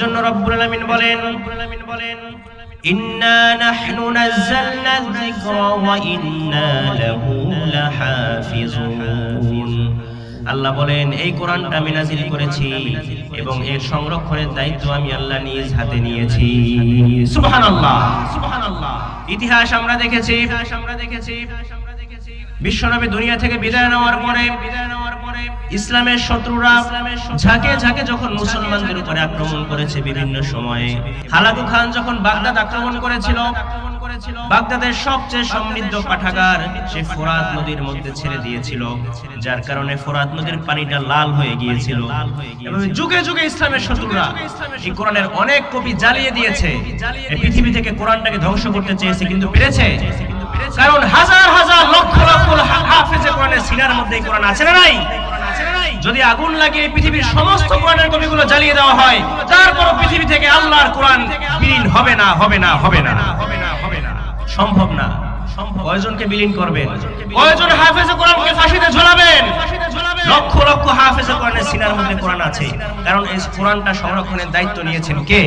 এজন্য রব্বুল আলামিন বলেন ইন্না নাহনু নাযালনা যিকরা ওয়া ইন্না লাহু লাহাফিজুন। আল্লাহ বলেন এই কোরআনটা আমি নাযিল করেছি এবং এর সংরক্ষণের দায়িত্ব আমি আল্লাহ নিজ হাতে নিয়েছি। সুবহানাল্লাহ, সুবহানাল্লাহ। ইতিহাস আমরা দেখেছি বিশ্বনবী দুনিয়া থেকে বিদায় নেওয়ার পরে ইসলামের শত্রুরা ঝাঁকে ঝাঁকে যখন মুসলমানদের উপরে আক্রমণ করেছে বিভিন্ন সময়ে, হালাকু খান যখন বাগদাদ আক্রমণ করেছিল, বাগদাদের সবচেয়ে সমৃদ্ধ পাঠাগার সে ফোরাত নদীর মধ্যে ছেড়ে দিয়েছিল, যার কারণে ফোরাত নদীর পানিটা লাল হয়ে গিয়েছিল। এবং যুগে যুগে ইসলামের শত্রুরা এই কোরআনের অনেক কপি জ্বালিয়ে দিয়েছে, এই পৃথিবী থেকে কোরআনটাকে ধ্বংস করতে চেয়েছে, কিন্তু পেরেছে? কারণ হাজার হাজার লক্ষ লক্ষ হাফেজে কোরআনের সিনার মধ্যে এই কোরআন আছে না নাই? যদি আগুন লাগিয়ে পৃথিবীর সমস্ত কোরআনের কপিগুলো জ্বালিয়ে দেওয়া হয়, তারপরও পৃথিবী থেকে আল্লাহর কোরআন বিলীন হবে না, হবে না, হবে না, হবে না, সম্ভব না। কয়জনকে বিলীন করবেন? কয়জন হাফেজে কোরআনকে ফাঁসিতে ঝোলাবেন? লক্ষ লক্ষ হাফেজে কোরআনের সিনার মধ্যে কোরআন আছে, কারণ এই কোরআনটা সংরক্ষণের দায়িত্ব নিয়েছেন কে?